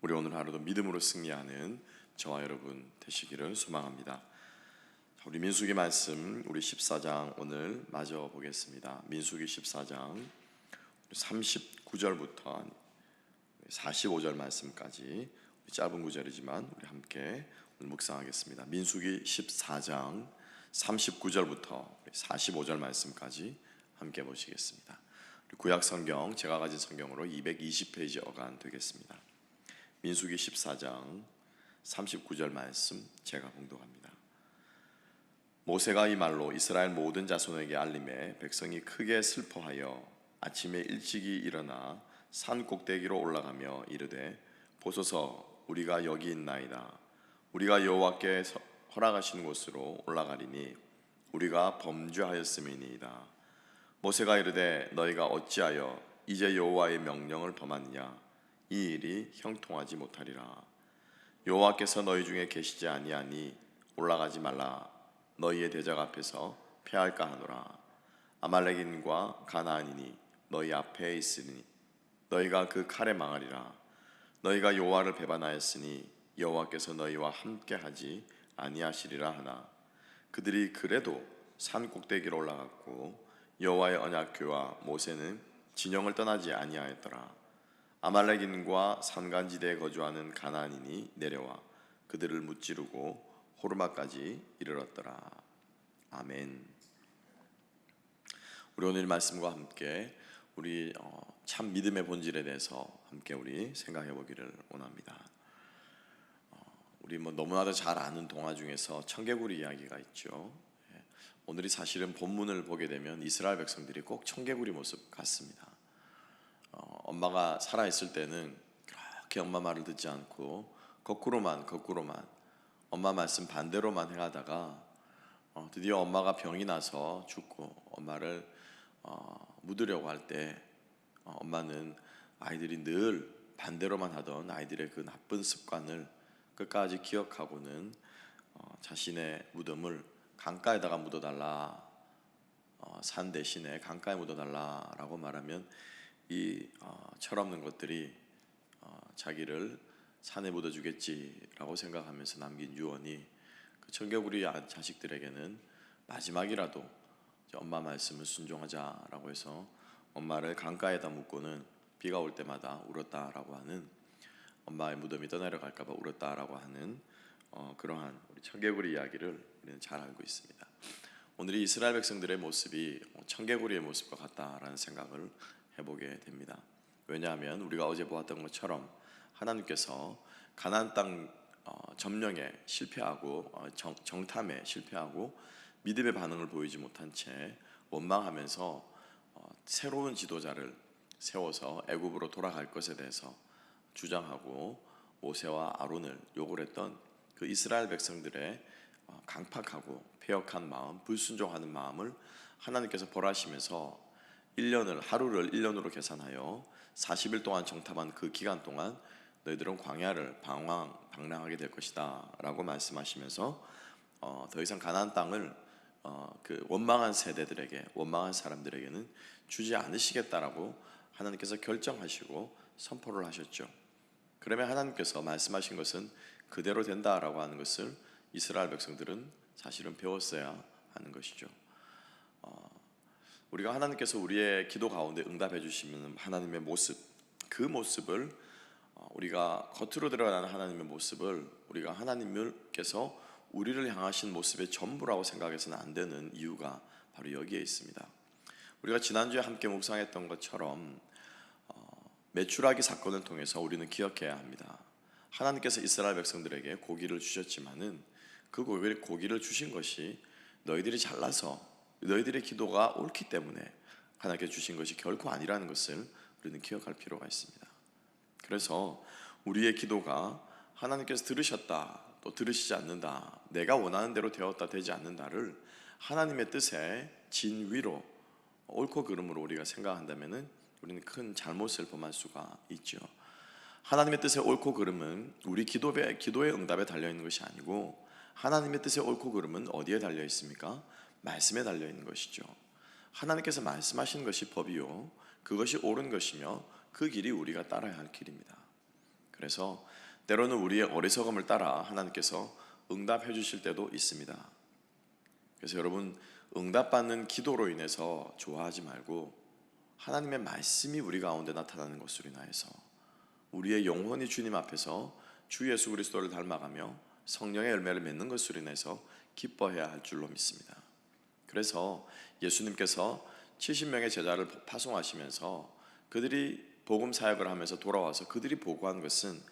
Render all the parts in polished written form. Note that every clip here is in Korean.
우리 오늘 하루도 믿음으로 승리하는 저와 여러분 되시기를 소망합니다. 우리 민수기 말씀 우리 14장 오늘 마저 보겠습니다. 민수기 14장 39절부터 45절 말씀까지 짧은 구절이지만 우리 함께 오늘 묵상하겠습니다. 민수기 14장 39절부터 45절 말씀까지 함께 보시겠습니다. 구약 성경 제가 가진 성경으로 220페이지 어간 되겠습니다. 민수기 14장 39절 말씀 제가 봉독합니다. 모세가 이 말로 이스라엘 모든 자손에게 알림해 백성이 크게 슬퍼하여 아침에 일찍이 일어나 산 꼭대기로 올라가며 이르되 보소서 우리가 여기 있나이다. 우리가 여호와께 허락하신 곳으로 올라가리니 우리가 범죄하였음이니이다. 모세가 이르되 너희가 어찌하여 이제 여호와의 명령을 범하느냐. 이 일이 형통하지 못하리라. 여호와께서 너희 중에 계시지 아니하니 올라가지 말라. 너희의 대적 앞에서 패할까 하노라. 아말렉인과 가나안인이 너희 앞에 있으니 너희가 그 칼에 망하리라. 너희가 여호와를 배반하였으니 여호와께서 너희와 함께하지 아니하시리라 하나 그들이 그래도 산 꼭대기로 올라갔고 여호와의 언약궤와 모세는 진영을 떠나지 아니하였더라. 아말렉인과 산간지대에 거주하는 가나안인이 내려와 그들을 무찌르고 호르마까지 이르렀더라. 아멘. 우리 오늘 말씀과 함께 우리 참 믿음의 본질에 대해서 함께 우리 생각해 보기를 원합니다. 우리 너무나도 잘 아는 동화 중에서 청개구리 이야기가 있죠. 오늘이 사실은 본문을 보게 되면 이스라엘 백성들이 꼭 청개구리 모습 같습니다. 엄마가 살아있을 때는 그렇게 엄마 말을 듣지 않고 거꾸로만 엄마 말씀 반대로만 행하다가 드디어 엄마가 병이 나서 죽고 엄마를 묻으려고 할 때 엄마는 아이들이 늘 반대로만 하던 아이들의 그 나쁜 습관을 끝까지 기억하고는 자신의 무덤을 강가에다가 묻어달라, 산 대신에 강가에 묻어달라라고 말하면 이 철없는 것들이 자기를 산에 묻어주겠지라고 생각하면서 남긴 유언이 그 청개구리 자식들에게는 마지막이라도 엄마 말씀을 순종하자라고 해서 엄마를 강가에다 묻고는 비가 올 때마다 울었다라고 하는, 엄마의 무덤이 떠내려갈까 봐 울었다라고 하는 그러한 우리 청개구리 이야기를 우리는 잘 알고 있습니다. 오늘 이 이스라엘 백성들의 모습이 청개구리의 모습과 같다라는 생각을 해보게 됩니다. 왜냐하면 우리가 어제 보았던 것처럼 하나님께서 가나안 땅 점령에 실패하고 정탐에 실패하고 믿음의 반응을 보이지 못한 채 원망하면서 새로운 지도자를 세워서 애굽으로 돌아갈 것에 대해서 주장하고 모세와 아론을 욕을 했던 그 이스라엘 백성들의 강팍하고 패역한 마음, 불순종하는 마음을 하나님께서 벌하시면서 하루를 1년으로 계산하여 40일 동안 정탐한 그 기간 동안 너희들은 광야를 방랑하게 될 것이다 라고 말씀하시면서 더 이상 가나안 땅을 그 원망한 세대들에게, 원망한 사람들에게는 주지 않으시겠다라고 하나님께서 결정하시고 선포를 하셨죠. 그러면 하나님께서 말씀하신 것은 그대로 된다라고 하는 것을 이스라엘 백성들은 사실은 배웠어야 하는 것이죠. 우리가 하나님께서 우리의 기도 가운데 응답해 주시는 하나님의 모습, 그 모습을 우리가 겉으로 드러나는 하나님의 모습을 우리가 하나님께서 우리를 향하신 모습의 전부라고 생각해서는 안 되는 이유가 바로 여기에 있습니다. 우리가 지난주에 함께 묵상했던 것처럼 메추라기 사건을 통해서 우리는 기억해야 합니다. 하나님께서 이스라엘 백성들에게 고기를 주셨지만은 그 고기를 주신 것이 너희들이 잘나서 너희들의 기도가 옳기 때문에 하나님께 주신 것이 결코 아니라는 것을 우리는 기억할 필요가 있습니다. 그래서 우리의 기도가 하나님께서 들으셨다, 또 들으시지 않는다, 내가 원하는 대로 되었다, 되지 않는다를 하나님의 뜻에 진위로 옳고 그름으로 우리가 생각한다면 우리는 큰 잘못을 범할 수가 있죠. 하나님의 뜻의 옳고 그름은 우리 기도의 응답에 달려있는 것이 아니고 하나님의 뜻의 옳고 그름은 어디에 달려 있습니까? 말씀에 달려 있는 것이죠. 하나님께서 말씀하신 것이 법이요, 그것이 옳은 것이며 그 길이 우리가 따라야 할 길입니다. 그래서 때로는 우리의 어리석음을 따라 하나님께서 응답해 주실 때도 있습니다. 그래서 여러분, 응답받는 기도로 인해서 좋아하지 말고 하나님의 말씀이 우리 가운데 나타나는 것으로 인하여서 우리의 영혼이 주님 앞에서 주 예수 그리스도를 닮아가며 성령의 열매를 맺는 것으로 인해서 기뻐해야 할 줄로 믿습니다. 그래서 예수님께서 70명의 제자를 파송하시면서 그들이 복음 사역을 하면서 돌아와서 그들이 보고한 것은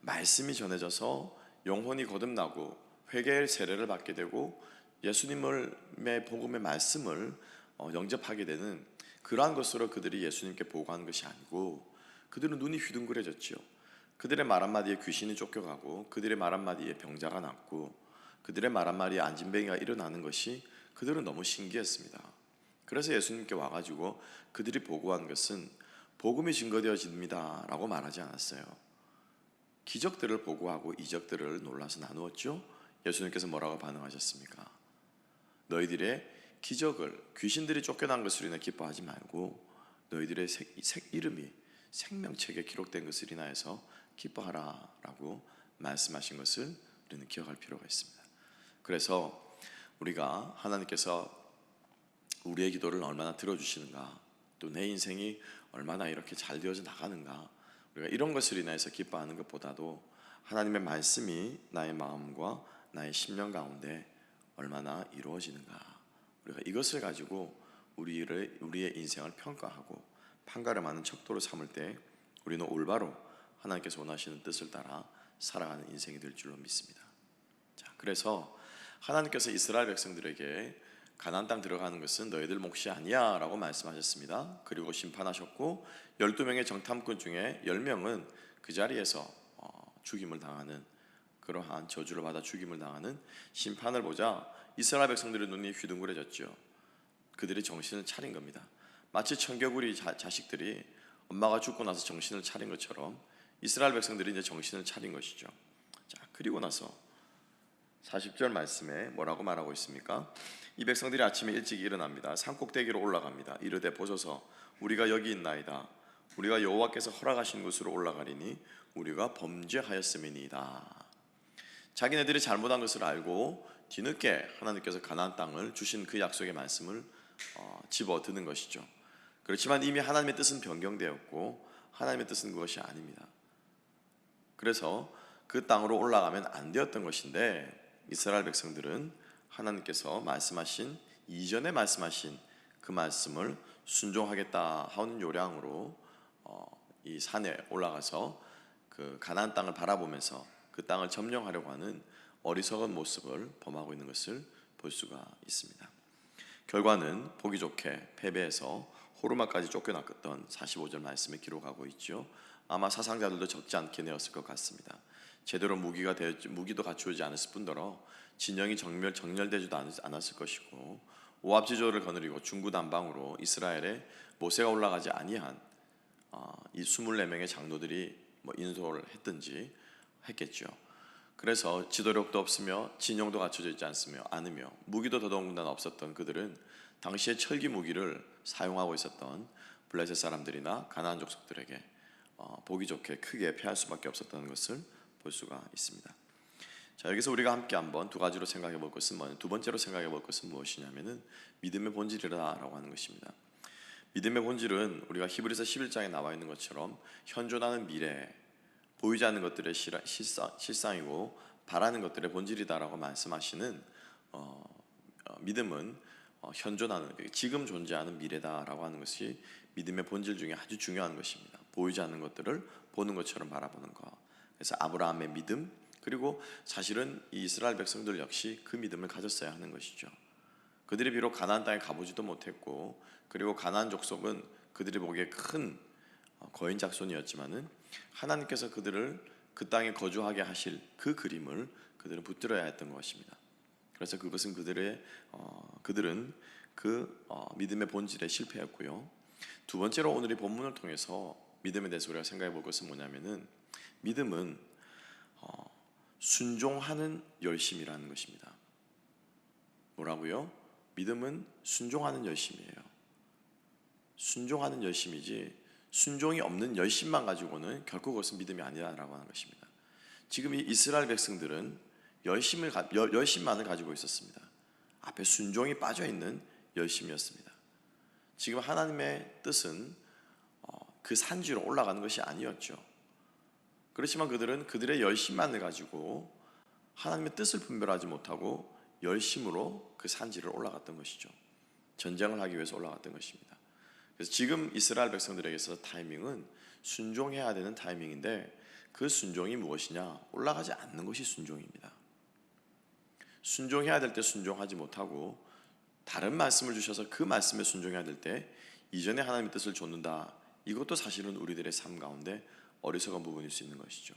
말씀이 전해져서 영혼이 거듭나고 회개의 세례를 받게 되고 예수님의 복음의 말씀을 영접하게 되는 그러한 것으로 그들이 예수님께 보고한 것이 아니고, 그들은 눈이 휘둥그레졌지요. 그들의 말 한마디에 귀신이 쫓겨가고 그들의 말 한마디에 병자가 낫고 그들의 말 한마디에 안진뱅이가 일어나는 것이 그들은 너무 신기했습니다. 그래서 예수님께 와가지고 그들이 보고한 것은 복음이 증거되어집니다 라고 말하지 않았어요. 기적들을 보고하고 이적들을 놀라서 나누었죠. 예수님께서 뭐라고 반응하셨습니까? 너희들의 기적을, 귀신들이 쫓겨난 것으로 인해 기뻐하지 말고 너희들의 이름이 생명책에 기록된 것을 인하여서 기뻐하라 라고 말씀하신 것을 우리는 기억할 필요가 있습니다. 그래서 우리가 하나님께서 우리의 기도를 얼마나 들어주시는가, 또 내 인생이 얼마나 이렇게 잘 되어져 나가는가, 우리가 이런 것을 인해서 기뻐하는 것보다도 하나님의 말씀이 나의 마음과 나의 심령 가운데 얼마나 이루어지는가, 우리가 이것을 가지고 우리의 인생을 평가하고 판가름하는 척도로 삼을 때 우리는 올바로 하나님께서 원하시는 뜻을 따라 살아가는 인생이 될 줄로 믿습니다. 자, 그래서 하나님께서 이스라엘 백성들에게 가나안 땅 들어가는 것은 너희들 몫이 아니야 라고 말씀하셨습니다. 그리고 심판하셨고 12명의 정탐꾼 중에 10명은 그 자리에서 죽임을 당하는, 그러한 저주를 받아 죽임을 당하는 심판을 보자 이스라엘 백성들의 눈이 휘둥그레졌죠. 그들이 정신을 차린 겁니다. 마치 청개구리 자식들이 엄마가 죽고 나서 정신을 차린 것처럼 이스라엘 백성들이 이제 정신을 차린 것이죠. 자, 그리고 나서 40절 말씀에 뭐라고 말하고 있습니까? 이 백성들이 아침에 일찍 일어납니다. 산꼭대기로 올라갑니다. 이르되 보소서, 우리가 여기 있나이다. 우리가 여호와께서 허락하신 곳으로 올라가리니 우리가 범죄하였음이니이다. 자기네들이 잘못한 것을 알고 뒤늦게 하나님께서 가나안 땅을 주신 그 약속의 말씀을 집어드는 것이죠. 그렇지만 이미 하나님의 뜻은 변경되었고 하나님의 뜻은 그것이 아닙니다. 그래서 그 땅으로 올라가면 안 되었던 것인데 이스라엘 백성들은 하나님께서 말씀하신, 이전에 말씀하신 그 말씀을 순종하겠다 하는 요량으로 이 산에 올라가서 그 가나안 땅을 바라보면서 그 땅을 점령하려고 하는 어리석은 모습을 범하고 있는 것을 볼 수가 있습니다. 결과는 보기 좋게 패배해서 호르마까지 쫓겨났던 45절 말씀에 기록하고 있죠. 아마 사상자들도 적지 않게 되었을 것 같습니다. 제대로 무기도 갖추어지지 않았을 뿐더러 진영이 정렬되지도 않았을 것이고, 오합지졸을 거느리고 중구난방으로 이스라엘에 모세가 올라가지 아니한 이 24명의 장로들이 인솔을 했든지 했겠죠. 그래서 지도력도 없으며 진영도 갖춰져 있지 않으며 무기도 더더군다나 없었던 그들은 당시에 철기 무기를 사용하고 있었던 블레셋 사람들이나 가나안 족속들에게 보기 좋게 크게 패할 수밖에 없었던 것을 볼 수가 있습니다. 자, 여기서 우리가 함께 한번 두 가지로 생각해 볼 것은 두 번째로 생각해 볼 것은 무엇이냐면은 믿음의 본질이라고 하는 것입니다. 믿음의 본질은 우리가 히브리서 11장에 나와 있는 것처럼 현존하는 미래, 보이지 않는 것들의 실상이고 바라는 것들의 본질이다라고 말씀하시는 믿음은 현존하는, 지금 존재하는 미래다라고 하는 것이 믿음의 본질 중에 아주 중요한 것입니다. 보이지 않는 것들을 보는 것처럼 바라보는 것. 그래서 아브라함의 믿음, 그리고 사실은 이 이스라엘 백성들 역시 그 믿음을 가졌어야 하는 것이죠. 그들이 비록 가나안 땅에 가보지도 못했고, 그리고 가나안 족속은 그들이 보기에 큰 거인 자손이었지만은 하나님께서 그들을 그 땅에 거주하게 하실 그 그림을 그들은 붙들어야 했던 것입니다. 그래서 그것은 그들은 그 믿음의 본질에 실패했고요. 두 번째로 오늘 이 본문을 통해서 믿음에 대해서 우리가 생각해 볼 것은 뭐냐면은 믿음은 순종하는 열심이라는 것입니다. 뭐라고요? 믿음은 순종하는 열심이에요. 순종하는 열심이지 순종이 없는 열심만 가지고는 결코 그것은 믿음이 아니라고 하는 것입니다. 지금 이 이스라엘 백성들은 열심만을 가지고 있었습니다. 앞에 순종이 빠져 있는 열심이었습니다. 지금 하나님의 뜻은 그 산지로 올라가는 것이 아니었죠. 그렇지만 그들은 그들의 열심만을 가지고 하나님의 뜻을 분별하지 못하고 열심으로 그 산지를 올라갔던 것이죠. 전쟁을 하기 위해서 올라갔던 것입니다. 그래서 지금 이스라엘 백성들에게 있어서 타이밍은 순종해야 되는 타이밍인데, 그 순종이 무엇이냐? 올라가지 않는 것이 순종입니다. 순종해야 될 때 순종하지 못하고 다른 말씀을 주셔서 그 말씀에 순종해야 될 때 이전에 하나님의 뜻을 좇는다. 이것도 사실은 우리들의 삶 가운데 어리석은 부분일 수 있는 것이죠.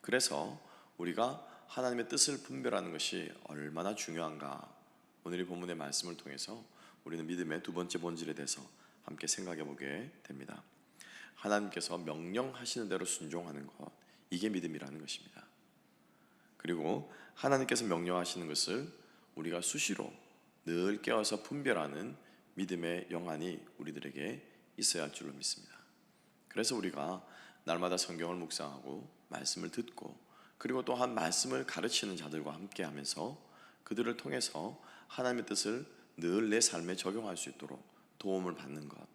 그래서 우리가 하나님의 뜻을 분별하는 것이 얼마나 중요한가, 오늘 이 본문의 말씀을 통해서 우리는 믿음의 두 번째 본질에 대해서 함께 생각해 보게 됩니다. 하나님께서 명령하시는 대로 순종하는 것, 이게 믿음이라는 것입니다. 그리고 하나님께서 명령하시는 것을 우리가 수시로 늘 깨어서 분별하는 믿음의 영안이 우리들에게 있어야 할 줄로 믿습니다. 그래서 우리가 날마다 성경을 묵상하고 말씀을 듣고, 그리고 또한 말씀을 가르치는 자들과 함께 하면서 그들을 통해서 하나님의 뜻을 늘 내 삶에 적용할 수 있도록 도움을 받는 것,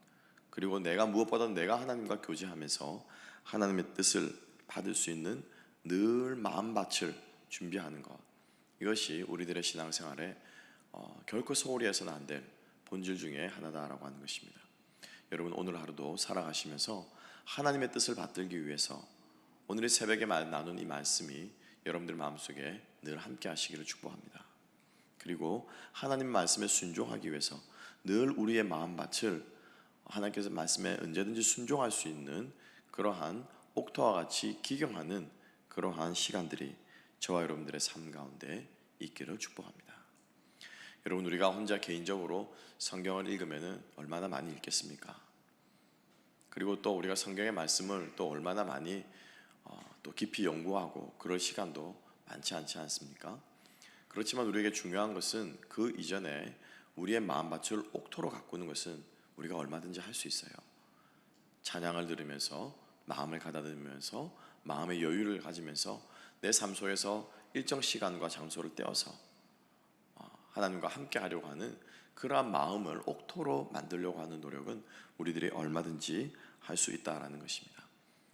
그리고 무엇보다 내가 하나님과 교제하면서 하나님의 뜻을 받을 수 있는 늘 마음밭을 준비하는 것, 이것이 우리들의 신앙생활에 결코 소홀히 해서는 안 될 본질 중에 하나다라고 하는 것입니다. 여러분, 오늘 하루도 살아가시면서 하나님의 뜻을 받들기 위해서 오늘 이 새벽에 나눈 이 말씀이 여러분들 마음속에 늘 함께 하시기를 축복합니다. 그리고 하나님 말씀에 순종하기 위해서 늘 우리의 마음밭을 하나님께서 말씀에 언제든지 순종할 수 있는 그러한 옥토와 같이 기경하는 그러한 시간들이 저와 여러분들의 삶 가운데 있기를 축복합니다. 여러분, 우리가 혼자 개인적으로 성경을 읽으면 얼마나 많이 읽겠습니까? 그리고 또 우리가 성경의 말씀을 또 얼마나 많이 또 깊이 연구하고 그럴 시간도 많지 않지 않습니까? 그렇지만 우리에게 중요한 것은 그 이전에 우리의 마음밭을 옥토로 가꾸는 것은 우리가 얼마든지 할 수 있어요. 찬양을 들으면서, 마음을 가다듬으면서, 마음의 여유를 가지면서 내 삶 속에서 일정 시간과 장소를 떼어서 하나님과 함께 하려고 하는 그러한 마음을 옥토로 만들려고 하는 노력은 우리들이 얼마든지 할 수 있다라는 것입니다.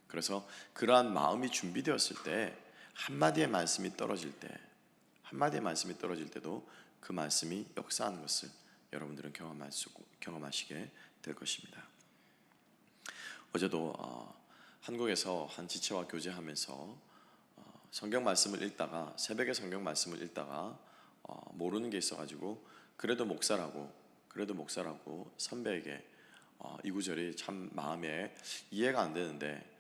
그래서 그러한 마음이 준비되었을 때 한마디의 말씀이 떨어질 때도 그 말씀이 역사하는 것을 여러분들은 경험하시게 될 것입니다. 어제도 한국에서 한 지체와 교제하면서 성경 말씀을 읽다가, 새벽에 성경 말씀을 읽다가 모르는 게 있어가지고 그래도 목사라고 선배에게 이 구절이 참 마음에 이해가 안 되는데,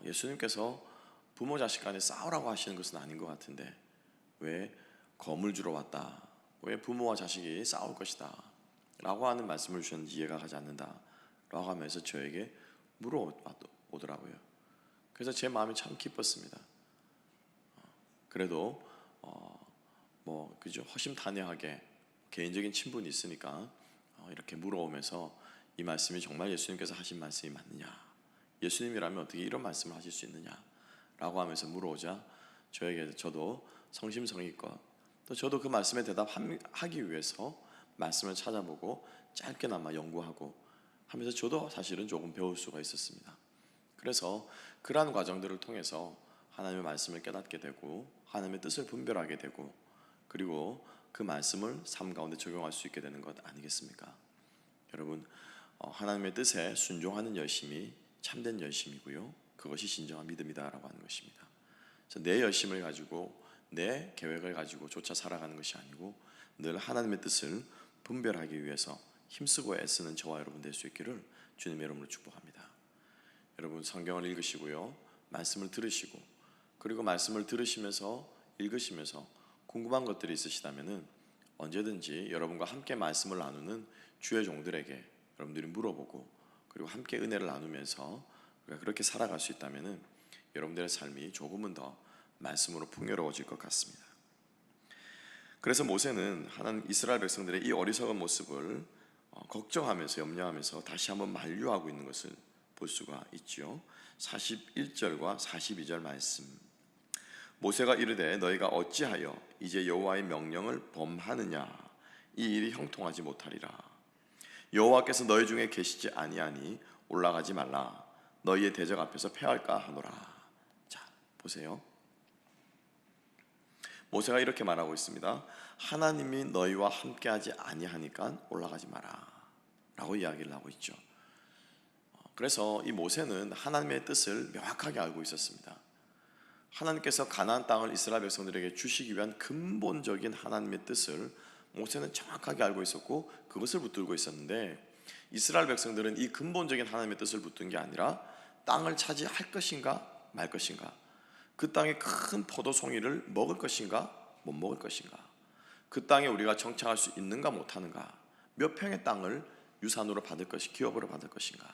예수님께서 부모 자식 간에 싸우라고 하시는 것은 아닌 것 같은데 왜 검을 주러 왔다, 왜 부모와 자식이 싸울 것이다 라고 하는 말씀을 주셨는지 이해가 가지 않는다 라고 하면서 저에게 물어오더라고요. 그래서 제 마음이 참 기뻤습니다. 그래도 그죠, 허심탄회하게 개인적인 친분이 있으니까 이렇게 물어오면서 이 말씀이 정말 예수님께서 하신 말씀이 맞느냐, 예수님이라면 어떻게 이런 말씀을 하실 수 있느냐 라고 하면서 물어오자 저도 성심성의껏 또 저도 그 말씀에 대답하기 위해서 말씀을 찾아보고 짧게나마 연구하고 하면서 저도 사실은 조금 배울 수가 있었습니다. 그래서 그러한 과정들을 통해서 하나님의 말씀을 깨닫게 되고 하나님의 뜻을 분별하게 되고, 그리고 그 말씀을 삶 가운데 적용할 수 있게 되는 것 아니겠습니까? 여러분, 하나님의 뜻에 순종하는 열심이 참된 열심이고요, 그것이 진정한 믿음이다라고 하는 것입니다. 그래서 내 열심을 가지고, 내 계획을 가지고 조차 살아가는 것이 아니고 늘 하나님의 뜻을 분별하기 위해서 힘쓰고 애쓰는 저와 여러분 될 수 있기를 주님의 이름으로 축복합니다. 여러분, 성경을 읽으시고요, 말씀을 들으시고, 그리고 말씀을 들으시면서 읽으시면서 궁금한 것들이 있으시다면 언제든지 여러분과 함께 말씀을 나누는 주의 종들에게 여러분들이 물어보고, 그리고 함께 은혜를 나누면서 우리가 그렇게 살아갈 수 있다면 여러분들의 삶이 조금은 더 말씀으로 풍요로워질 것 같습니다. 그래서 모세는 이스라엘 백성들의 이 어리석은 모습을 걱정하면서 염려하면서 다시 한번 만류하고 있는 것을 볼 수가 있죠. 41절과 42절 말씀. 모세가 이르되 너희가 어찌하여 이제 여호와의 명령을 범하느냐? 이 일이 형통하지 못하리라. 여호와께서 너희 중에 계시지 아니하니 올라가지 말라. 너희의 대적 앞에서 패할까 하노라. 자, 보세요. 모세가 이렇게 말하고 있습니다. 하나님이 너희와 함께하지 아니하니까 올라가지 마라 라고 이야기를 하고 있죠. 그래서 이 모세는 하나님의 뜻을 명확하게 알고 있었습니다. 하나님께서 가나안 땅을 이스라엘 백성들에게 주시기 위한 근본적인 하나님의 뜻을 모세는 정확하게 알고 있었고 그것을 붙들고 있었는데, 이스라엘 백성들은 이 근본적인 하나님의 뜻을 붙든 게 아니라 땅을 차지할 것인가 말 것인가, 그 땅의 큰 포도송이를 먹을 것인가 못 먹을 것인가, 그 땅에 우리가 정착할 수 있는가 못하는가, 몇 평의 땅을 유산으로 받을 것이 기업으로 받을 것인가,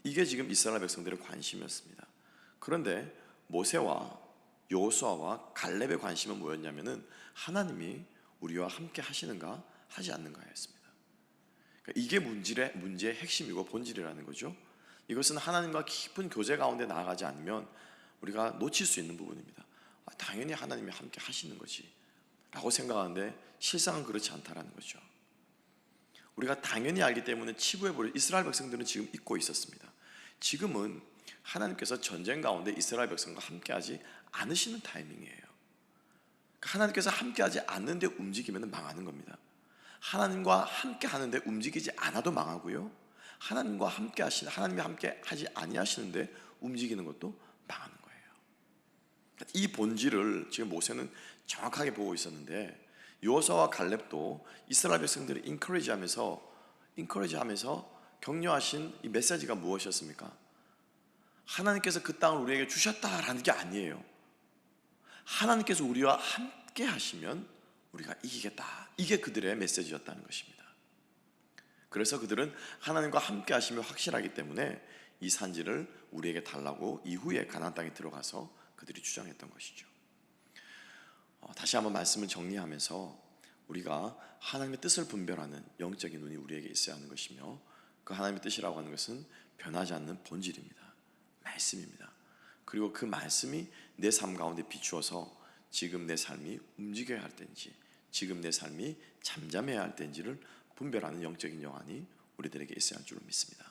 이게 지금 이스라엘 백성들의 관심이었습니다. 그런데 모세와 여호수아와 갈렙의 관심은 뭐였냐면은 하나님이 우리와 함께 하시는가 하지 않는가였습니다. 그러니까 이게 문제의 핵심이고 본질이라는 거죠. 이것은 하나님과 깊은 교제 가운데 나아가지 않으면 우리가 놓칠 수 있는 부분입니다. 당연히 하나님이 함께 하시는 거지 라고 생각하는데 실상은 그렇지 않다라는 거죠. 우리가 당연히 알기 때문에 치부해버려 이스라엘 백성들은 지금 잊고 있었습니다. 지금은 하나님께서 전쟁 가운데 이스라엘 백성과 함께하지 않으시는 타이밍이에요. 하나님께서 함께하지 않는데 움직이면 망하는 겁니다. 하나님과 함께하는데 움직이지 않아도 망하고요, 하나님과 하나님이 함께하지 아니하시는데 움직이는 것도 망하는 거예요. 이 본질을 지금 모세는 정확하게 보고 있었는데, 여호수아와 갈렙도 이스라엘 백성들을 인커리지하면서 격려하신 이 메시지가 무엇이었습니까? 하나님께서 그 땅을 우리에게 주셨다라는 게 아니에요. 하나님께서 우리와 함께 하시면 우리가 이기겠다, 이게 그들의 메시지였다는 것입니다. 그래서 그들은 하나님과 함께 하심이 확실하기 때문에 이 산지를 우리에게 달라고 이후에 가나안 땅에 들어가서 그들이 주장했던 것이죠. 다시 한번 말씀을 정리하면서 우리가 하나님의 뜻을 분별하는 영적인 눈이 우리에게 있어야 하는 것이며, 그 하나님의 뜻이라고 하는 것은 변하지 않는 본질입니다. 말씀입니다. 그리고 그 말씀이 내 삶 가운데 비추어서 지금 내 삶이 움직여야 할 때인지, 지금 내 삶이 잠잠해야 할 때인지를 분별하는 영적인 영안이 우리들에게 있어야 할 줄로 믿습니다.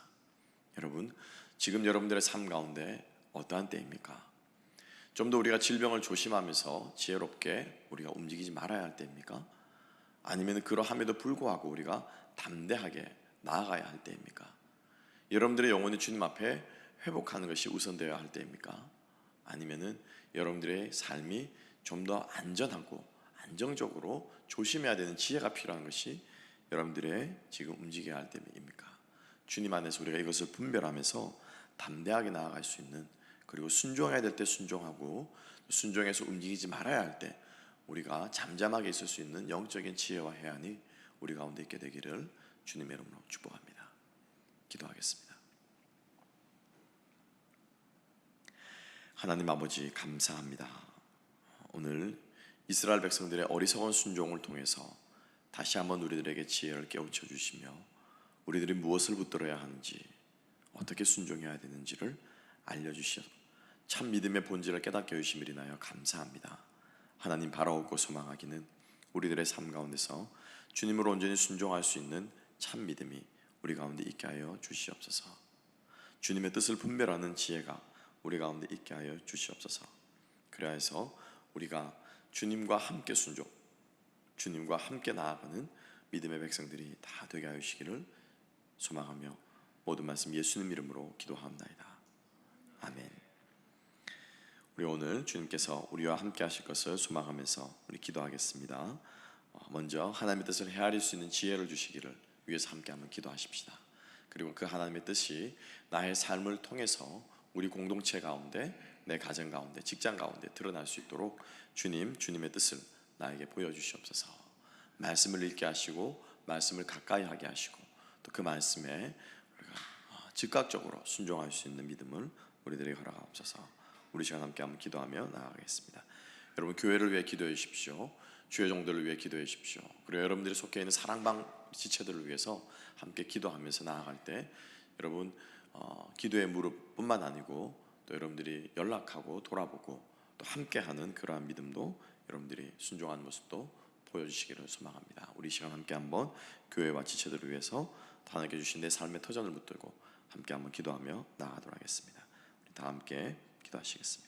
여러분, 지금 여러분들의 삶 가운데 어떠한 때입니까? 좀 더 우리가 질병을 조심하면서 지혜롭게 우리가 움직이지 말아야 할 때입니까? 아니면 그러함에도 불구하고 우리가 담대하게 나아가야 할 때입니까? 여러분들의 영혼이 주님 앞에 회복하는 것이 우선되어야 할 때입니까? 아니면은 여러분들의 삶이 좀 더 안전하고 안정적으로 조심해야 되는 지혜가 필요한 것이 여러분들의 지금 움직여야 할 때입니까? 주님 안에서 우리가 이것을 분별하면서 담대하게 나아갈 수 있는, 그리고 순종해야 될 때 순종하고 순종해서 움직이지 말아야 할 때 우리가 잠잠하게 있을 수 있는 영적인 지혜와 해안이 우리 가운데 있게 되기를 주님의 이름으로 축복합니다. 기도하겠습니다. 하나님 아버지, 감사합니다. 오늘 이스라엘 백성들의 어리석은 순종을 통해서 다시 한번 우리들에게 지혜를 깨우쳐 주시며 우리들이 무엇을 붙들어야 하는지, 어떻게 순종해야 되는지를 알려주시어 참 믿음의 본질을 깨닫게 해주심을 인하여 감사합니다. 하나님, 바라옵고 소망하기는 우리들의 삶 가운데서 주님으로 온전히 순종할 수 있는 참 믿음이 우리 가운데 있게 하여 주시옵소서. 주님의 뜻을 분별하는 지혜가 우리 가운데 있게 하여 주시옵소서. 그래서 우리가 주님과 함께 순종, 주님과 함께 나아가는 믿음의 백성들이 다 되게 하여 주시기를 소망하며 모든 말씀 예수님 이름으로 기도하옵나이다. 아멘. 우리 오늘 주님께서 우리와 함께 하실 것을 소망하면서 우리 기도하겠습니다. 먼저 하나님의 뜻을 헤아릴 수 있는 지혜를 주시기를 위해서 함께 한번 기도하십시다. 그리고 그 하나님의 뜻이 나의 삶을 통해서 우리 공동체 가운데, 내 가정 가운데, 직장 가운데 드러날 수 있도록 주님의 뜻을 나에게 보여주시옵소서. 말씀을 읽게 하시고 말씀을 가까이 하게 하시고 또 그 말씀에 우리가 즉각적으로 순종할 수 있는 믿음을 우리들에게 허락하옵소서. 우리 시간 함께 한번 기도하며 나아가겠습니다. 여러분, 교회를 위해 기도해 주십시오. 주의 종들을 위해 기도해 주십시오. 그리고 여러분들이 속해 있는 사랑방 지체들을 위해서 함께 기도하면서 나아갈 때 여러분, 기도의 무릎뿐만 아니고 또 여러분들이 연락하고 돌아보고 또 함께하는 그러한 믿음도 여러분들이 순종하는 모습도 보여주시기를 소망합니다. 우리 시간 함께 한번 교회와 지체들을 위해서 하나님께 주신 내 삶의 터전을 붙들고 함께 한번 기도하며 나아가도록 하겠습니다. 우리 다 함께 기도하시겠습니다.